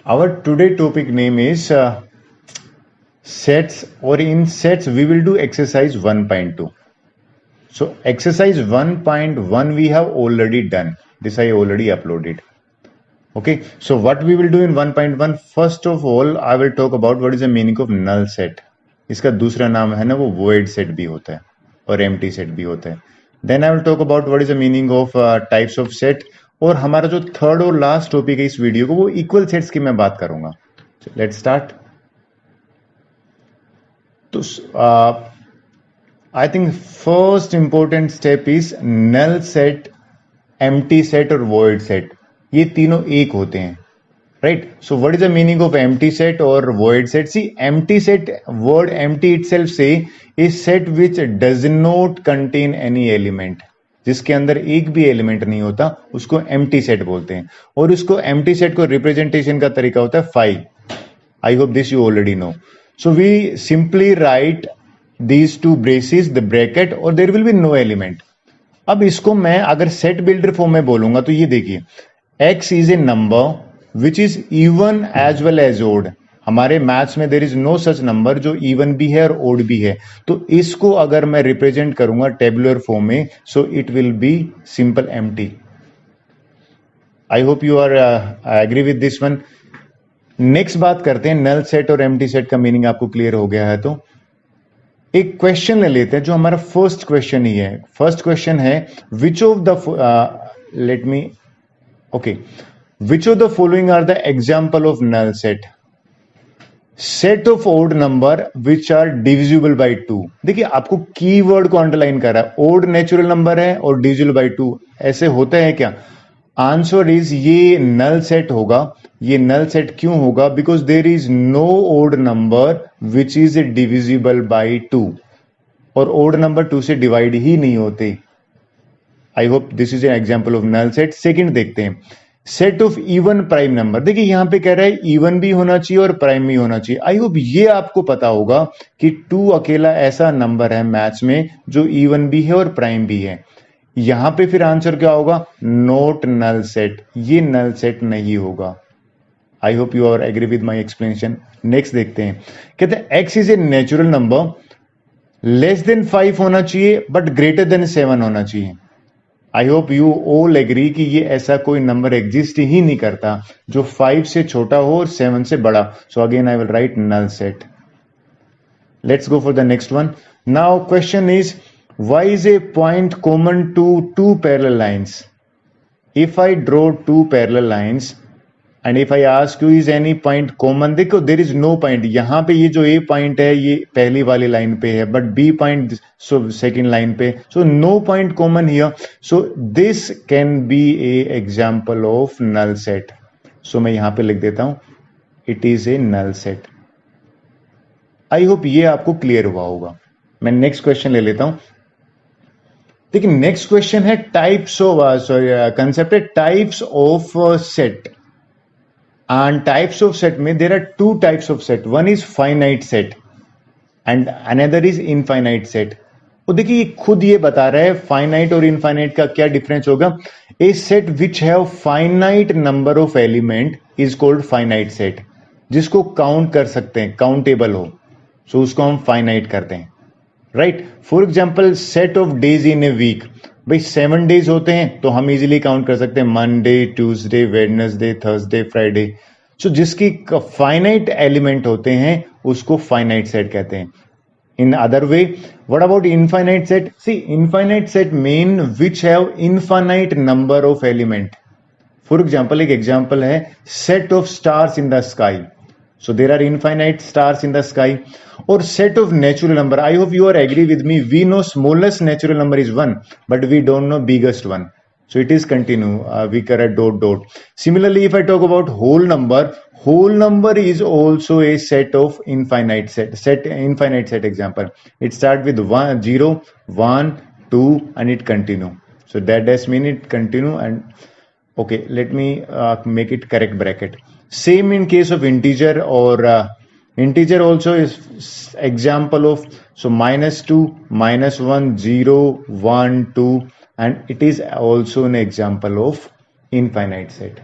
Our today topic name is sets, or in sets we will do exercise 1.2. So exercise 1.1 we have already done. This I already uploaded. Okay, so what we will do in 1.1, first of all I will talk about what is the meaning of null set. इसका दूसरा नाम है ना वो void set भी होता है और empty set भी होता है. Then I will talk about what is the meaning of types of set. और हमारा जो थर्ड और लास्ट टॉपिक है इस वीडियो को वो इक्वल सेट्स की मैं बात करूंगा. Let's start. तो I think first important step is null set, empty set और वॉइड सेट. ये तीनों एक होते हैं, right? So what is the meaning of empty set और void set? See, empty set, word empty itself से a set which does not contain any element, जिसके अंदर एक भी एलिमेंट नहीं होता, उसको एम्प्टी सेट बोलते हैं. और उसको एम्प्टी सेट को रिप्रेजेंटेशन का तरीका होता है 5. I hope this you already know. So we simply write these two braces, the bracket, और there will be no element. अब इसको मैं अगर सेट बिल्डर फॉर्म में बोलूंगा तो ये देखिए, x is a number which is even as well as odd. हमारे मैथ्स में there is no such number जो इवन भी है और ओड भी है. तो इसको अगर मैं रिप्रेजेंट करूंगा टेबुलर फॉर्म में, so it will be simple empty. I hope you are agree with this one. Next बात करते हैं, नल सेट और एम्प्टी सेट का मीनिंग आपको क्लियर हो गया है तो एक क्वेश्चन ले लेते हैं जो हमारा फर्स्ट क्वेश्चन ही है. फर्स्ट क्वेश्चन है which of the let me okay which of the following are the example of null set? Set of odd number which are divisible by 2. देखिए आपको कीवर्ड को अंडरलाइन कर रहा है, ओड नेचुरल नंबर है और divisible by 2. ऐसे होता है क्या? आंसर इज ये नल सेट होगा. ये नल सेट क्यों होगा? Because there is no odd number which is divisible by 2, और ओड नंबर 2 से डिवाइड ही नहीं होते. I hope this is an example of null set. Second देखते हैं, set of even prime number. देखिए यहां पे कह रहा है इवन भी होना चाहिए और प्राइम भी होना चाहिए. आई होप ये आपको पता होगा कि 2 अकेला ऐसा नंबर है मैथ्स में जो इवन भी है और प्राइम भी है. यहां पे फिर आंसर क्या होगा? Not null set. ये नल सेट नहीं होगा. I hope you are agree with my explanation. Next देखते हैं, कहते हैं x is a natural number, less than 5 होना चाहिए बट ग्रेटर देन 7 होना चाहिए. I hope you all agree कि ये ऐसा कोई नंबर एग्जिस्ट ही नहीं करता जो 5 से छोटा हो और 7 से बड़ा. So again I will write null set. Let's go for the next one. Now question is, why is a point common to two parallel lines? If I draw two parallel lines and if I ask you is any point common, देखो there is no point. यहां पे ये जो A point है ये पहली वाली line पे है, but B point so second line पे, so no point common here. So this can be a example of null set. So मैं यहां पे लिख देता हूं it is a null set. I hope ये आपको क्लियर हुआ होगा. मैं नेक्स्ट क्वेश्चन ले लेता हूं. देखिए नेक्स्ट क्वेश्चन है टाइप्स ऑफ कंसेप्ट है types of set. And types of set में there are 2 types of set. One is finite set and another is infinite set. तो देखिए ये खुद ये बता रहा है फाइनाइट और इनफाइनाइट का क्या डिफरेंस होगा. A set which have finite number of element is called finite set. जिसको काउंट कर सकते हैं, काउंटेबल हो, सो उसको हम फाइनाइट करते हैं, right? For example set of days in a week. भाई 7 डेज होते हैं तो हम इजीली काउंट कर सकते हैं, Monday, Tuesday, Wednesday, Thursday, Friday. So जिसकी फाइनाइट एलिमेंट होते हैं उसको फाइनाइट सेट कहते हैं. In other way, what about infinite set? See, infinite set mean which have infinite number of element. For example, एक एग्जाम्पल है set of stars in the sky. So there are infinite stars in the sky. Or set of natural number. I hope you are agree with me. We know smallest natural number is 1, but we don't know biggest one. So it is continue. We correct dot dot. Similarly, if I talk about whole number is also a set of infinite set. Infinite set example. It start with 1, 0, 1, 2, and it continue. So that does mean it continue. And okay, let me make it correct bracket. Same in case of integer, or integer also is example of, so -2, -1, 0, 1, 2, and it is also an example of infinite set.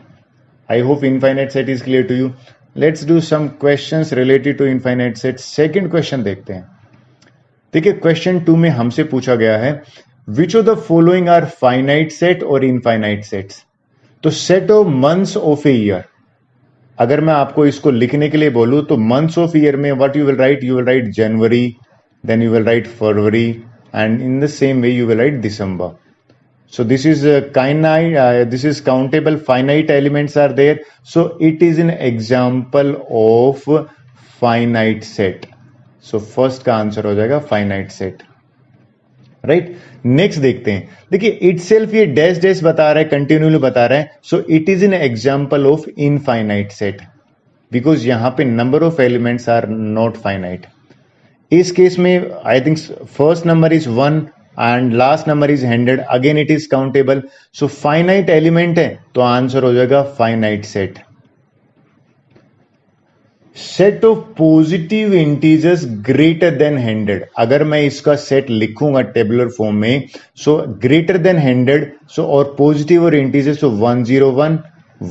I hope infinite set is clear to you. Let's do some questions related to infinite set. Second question देखते हैं. देखिए question 2 में हमसे पूछा गया है which of the following are finite set और infinite sets. तो set of months of a year, अगर मैं आपको इसको लिखने के लिए बोलूं तो मंथ्स ऑफ ईयर में what you will write January, then you will write February, and in the same way you will write December. So this is this is countable finite elements are there. So it is an example of finite set. So first का answer हो जाएगा finite set. Right next देखते हैं. देखिए itself ये dash dash बता रहा है, कंटिन्यूली बता रहा है. So it is an example of infinite set because यहां पे number of elements are not finite. इस केस में I think first number is 1 and last number is 100. Again it is countable. So finite element है तो answer हो जाएगा finite set. Set of positive integers greater than 100, अगर मैं इसका set लिखूंगा टेबुलर फॉर्म में, सो ग्रेटर देन 100, सो और पॉजिटिव और integers, so 101,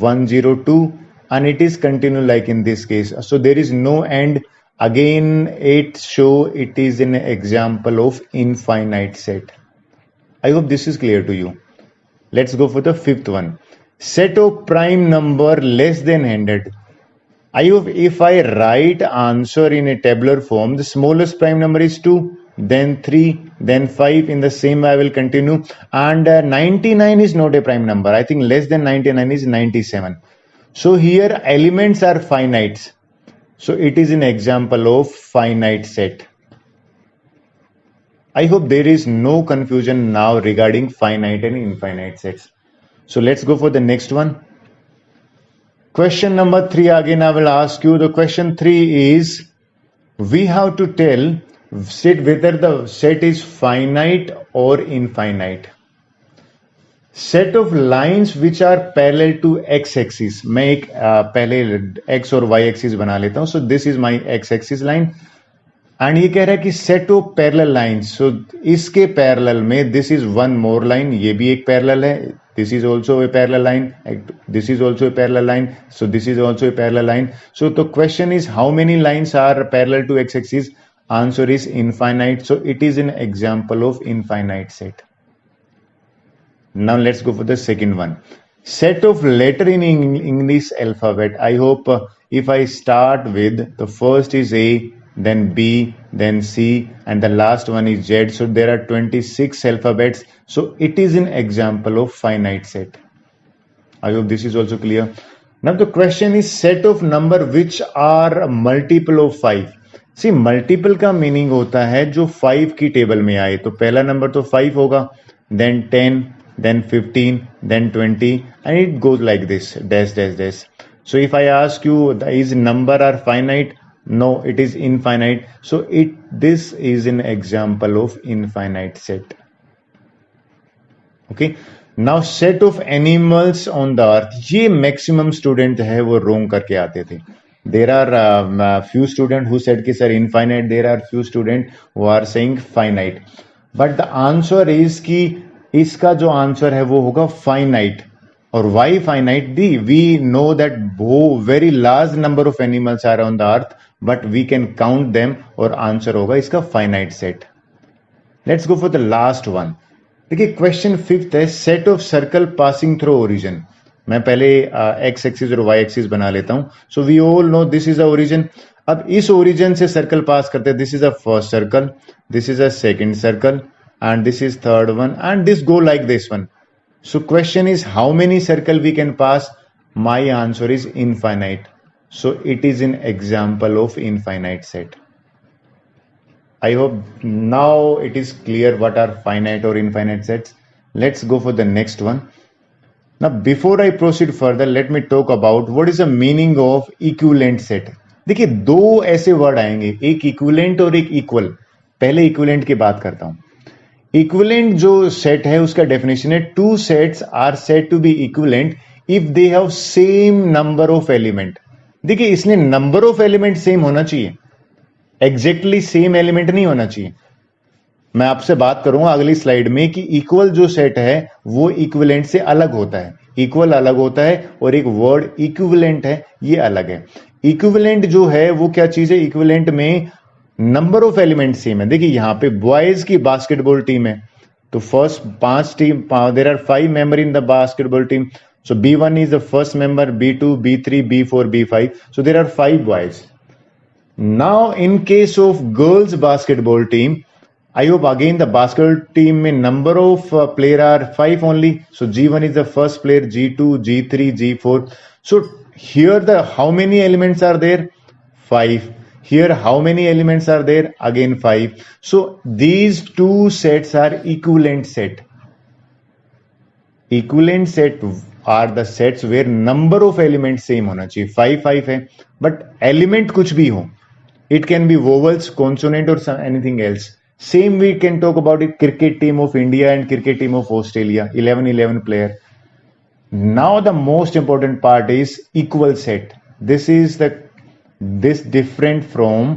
102 and it is continue like in this case. So there is no end. Again it show it is an example of infinite set. I hope this is clear to you. Let's go for the fifth one. Set of prime number less than 100. I hope if I write answer in a tabular form, the smallest prime number is 2, then 3, then 5. In the same way I will continue. And 99 is not a prime number. I think less than 99 is 97. So here elements are finites. So it is an example of finite set. I hope there is no confusion now regarding finite and infinite sets. So let's go for the next one. Question number 3 again I will ask you. The question 3 is we have to tell whether the set is finite or infinite. Set of lines which are parallel to x axis. मैं एक पहले x और y axis बना लेता हूं. So this is my x axis line and ये कह रहा है कि set of parallel lines. So इसके parallel में this is one more line, ये भी एक parallel है, this is also a parallel line, this is also a parallel line, so this is also a parallel line. So the question is how many lines are parallel to x axis? Answer is infinite. So it is an example of infinite set. Now let's go for the second one. Set of letter in English alphabet. I hope if I start with the first is A, then B, then C, and the last one is Z. So there are 26 alphabets. So it is an example of finite set. I hope this is also clear. Now the question is set of number which are multiple of 5. See multiple का meaning होता है जो 5 की table में आए. तो पहला number तो 5 होगा, then 10, then 15, then 20, and it goes like this, dash dash dash. So if I ask you is number are finite? No, it is infinite. So this is an example of infinite set. Okay. Now set of animals on the earth. ये maximum student है वो wrong करके आते थे. There are few students who said कि sir infinite. There are few students who are saying finite. But the answer is कि इसका जो आंसर है वो होगा फाइनाइट. और why finite? The we know that very large number of animals are on the earth but we can count them और answer होगा इसका finite set. Let's go for the last one. देखिए question 5th है set of circle passing through origin. मैं पहले x axis और y axis बना लेता हूं. So we all know this is a origin. अब इस ओरिजिन से सर्कल पास करते हैं. This is a first circle, this is a second circle, and this is third one, and this go like this one. So question is how many circle we can pass? My answer is infinite. So it is an example of infinite set. I hope now it is clear what are finite or infinite sets. Let's go for the next one. Now before I proceed further, let me talk about what is the meaning of equivalent set. देखिए दो ऐसे word आएंगे, एक equivalent और एक equal. पहले equivalent की बात करता हूं. इक्विवेलेंट जो सेट है उसका डेफिनेशन है two sets are said to be equivalent if they have same number of element. देखिए इसने नंबर ऑफ एलिमेंट सेम होना चाहिए, एग्जैक्टली सेम एलिमेंट नहीं होना चाहिए. मैं आपसे बात करूंगा अगली स्लाइड में कि इक्वल जो सेट है वो इक्विवेलेंट से अलग होता है. इक्वल अलग होता है और एक वर्ड इक्विवेलेंट है, ये अलग है। इक्विवेलेंट जो है वो क्या चीज है, इक्विवेलेंट में नंबर ऑफ एलिमेंट सेम है। देखिए यहां पे बॉयज की बास्केटबॉल टीम है, तो first 5 team, there are 5 member in the basketball team, so B1 is the first member, B2, B3, B4, B5, so there are 5 boys. Now in case of girls basketball team, I hope again the basketball team में number of player are 5 only, so G1 is the first player, G2, G3, G4, so here the how many elements are there, 5. Here how many elements are there, again 5. So these two sets are equivalent set. Equivalent set are the sets where number of element same होना चाहिए, 5 है, but element कुछ भी हो, it can be vowels, consonant और anything else. Same we can talk about it cricket team of India and cricket team of Australia, 11 player. Now the most important part is equal set. this different from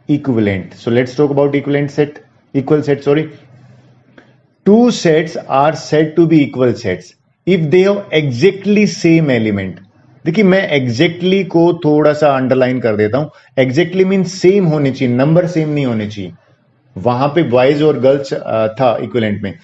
equivalent. So let's talk about equal set, sorry. Two sets are said to be equal sets if they have exactly same element. देखिए मैं exactly को थोड़ा सा underline कर देता हूं, exactly mean same होने चाहिए, नंबर सेम नहीं होने चाहिए। वहां पे बॉयज और गर्ल्स था इक्विवेलेंट में।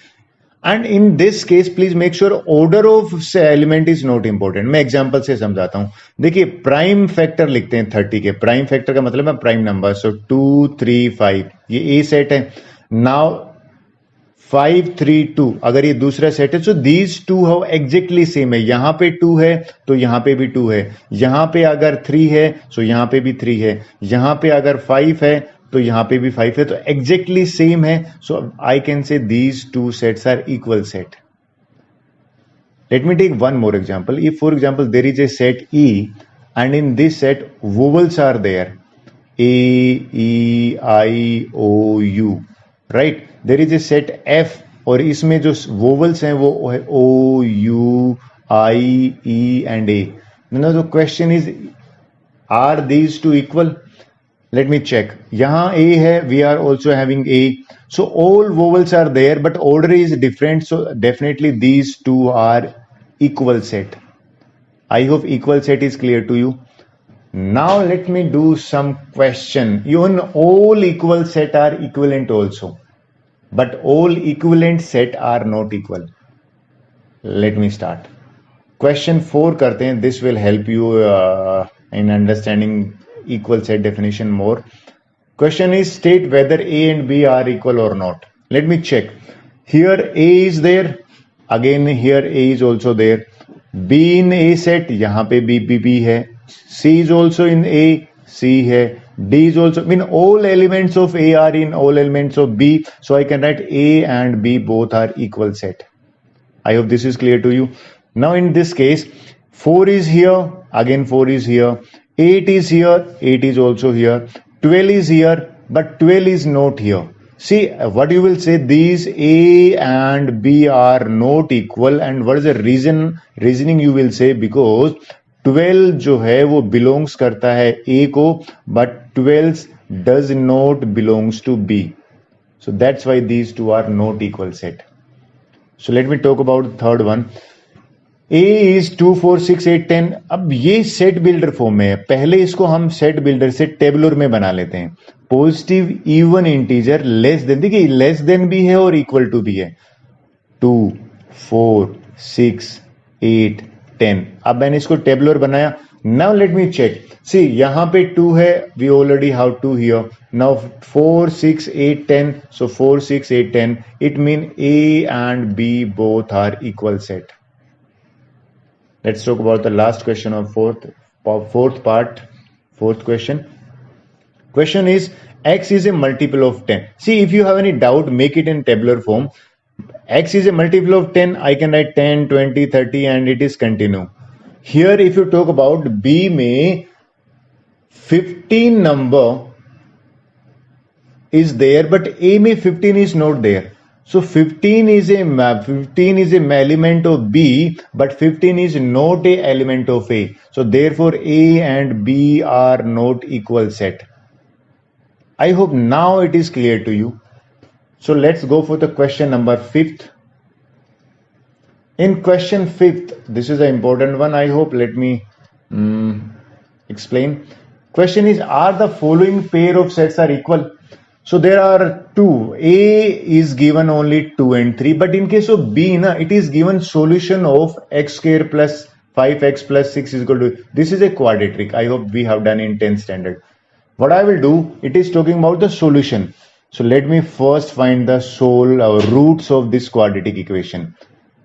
And in this case please make sure order of element is not important. मैं एग्जांपल से समझाता हूं। देखिए प्राइम फैक्टर लिखते हैं 30 के, प्राइम फैक्टर का मतलब है प्राइम नंबर, सो 2 3 5 ये ए सेट है। नाउ 5 3 2 अगर ये दूसरा सेट है, so these two have exactly same है। यहां पे 2 है तो यहां पे भी 2 है, यहां पे अगर 3 है सो यहां पे भी 3 है, यहां पे अगर 5 है तो यहां पे भी 5 है, तो एग्जैक्टली सेम है। So I can say these two sets are equal set. Let me take one more example. If for example there is a set E and in this set vowels are there, A E I O U, right? There is a set F और इसमें जो vowels हैं वो है O U I E and A. Now the question is, are these two equal? Let me check. यहाँ A है, we are also having A. So all vowels are there, but order is different. So definitely these two are equal set. I hope equal set is clear to you. Now let me do some question. Even all equal set are equivalent also, but all equivalent set are not equal. Let me start. Question 4 करते हैं. This will help you in understanding equal set definition more. Question is, state whether A and B are equal or not. Let me check. Here A is there, again here A is also there. B in A set, यहाँ पे B है. C is also in A, C है. D is also, mean all elements of A are in all elements of B. So I can write A and B both are equal set. I hope this is clear to you. Now in this case, 4 is here, again 4 is here. 8 is here, 8 is also here. 12 is here, but 12 is not here. See, what you will say, these A and B are not equal, and what is the reasoning you will say, because 12 जो है वो belongs करता है A को, but 12 does not belongs to B. So that's why these two are not equal set. So let me talk about the third one. A is 2 4 6 8 10. अब ये set builder form में है। पहले इसको हम सेट बिल्डर से tabular में बना लेते हैं। Positive even integer less than, देखिए लेस देन भी है और इक्वल टू भी है। 2 4 6 8 10। अब मैंने इसको टेबुलर बनाया। Now let me check. See यहां पे 2 है, we already have 2 here. Now 4 6 8 10, so 4 6 8 10, it mean A and B both are equal set. Let's talk about the last question of fourth part, fourth question. Question is, X is a multiple of 10. See, if you have any doubt, make it in tabular form. X is a multiple of 10. I can write 10, 20, 30 and it is continue. Here if you talk about B में 15 number is there, but A में 15 is not there. So 15 is a element of B, but 15 is not a element of A. So therefore A and B are not equal set. I hope now it is clear to you. So let's go for the question number 5th. In question 5th, this is an important one. I hope, let me explain. Question is, are the following pair of sets are equal? So there are two. A is given only 2 and 3, but in case of B, it is given solution of x square plus 5x plus 6 is equal to, this is a quadratic. I hope we have done in 10th standard. What I will do, it is talking about the solution. So let me first find the roots of this quadratic equation.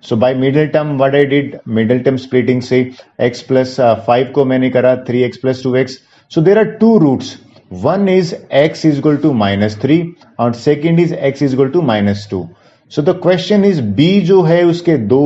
So by middle term, what I did, middle term splitting से x plus 5 को मैंने करा 3x plus 2x. So there are two roots. One is x is equal to -3 और second is x is equal to -2. So the question is b जो है उसके दो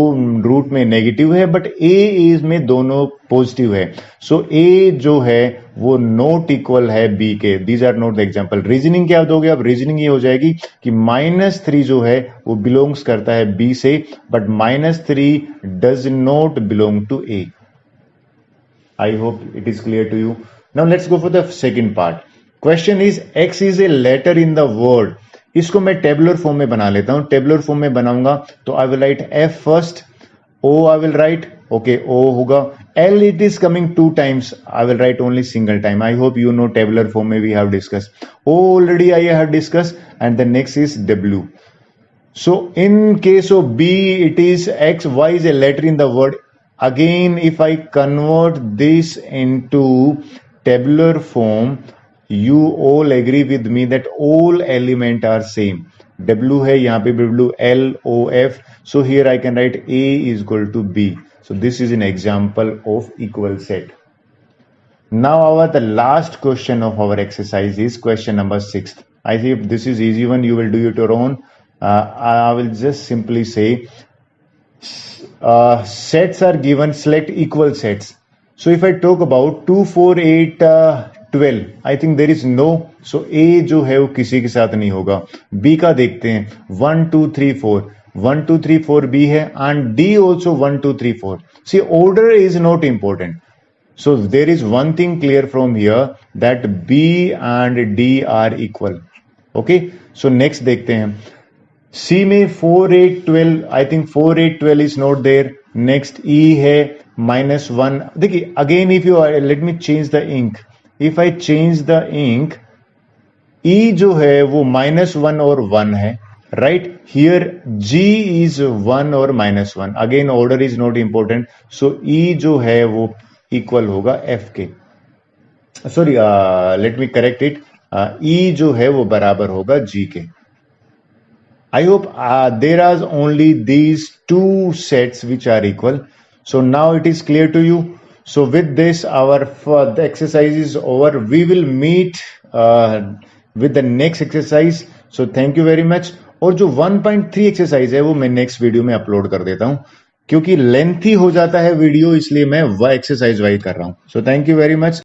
root में नेगेटिव है बट a इज में दोनों पॉजिटिव है. सो a जो है वो नॉट इक्वल है b के. These are not the example. Reasoning क्या दोगे? अब रीजनिंग ये हो जाएगी कि -3 जो है वो बिलोंग्स करता है b से but -3 does not belong to a. I hope it is clear to you. Now let's go for the second part. Question is x is a letter in the word. इसको मैं tabular form में बना लेता हूं. Tabular form में बनाऊंगा तो I will write f first, o I will write, okay o होगा. l it is coming 2 times, I will write only single time. I hope you know tabular form में we have discuss. o already I have discuss and the next is w. So in case of B, it is X, Y is a letter in the word. Again, if I convert this into tabular form, you all agree with me that all element are same. W है यहाँ पे W, L, O, F. So here I can write A is equal to B. So this is an example of equal set. Now the last question of our exercise is question number 6. I think this is easy one. You will do it your own. I will just simply say sets are given, select equal sets. So if I talk about 2, 4, 8, 12, I think there is no. So A जो है वो किसी के साथ नहीं होगा. B का देखते हैं 1, 2, 3, 4. 1, 2, 3, 4 B है and D also 1, 2, 3, 4. See, order is not important. So there is one thing clear from here that B and D are equal. Okay. So next देखते हैं. C में 4, 8, 12, I think 4, 8, 12 is not there. Next E है -1. देखिए again if you let me change the ink. If I change the ink, E जो है वो -1 और 1 है, राइट. हियर G इज 1 और -1. Again order is not important. So E जो है वो इक्वल होगा F के. Sorry, let me correct it. E जो है वो बराबर होगा G के. I hope there are only these two sets which are equal. So now it is clear to you. So with this, the exercise is over. We will meet with the next exercise. So thank you very much. और जो 1.3 exercise है वो मैं next video में upload कर देता हूं क्योंकि लेंथी हो जाता है वीडियो, इसलिए मैं वह एक्सरसाइज वाइज कर रहा हूं. So thank you very much.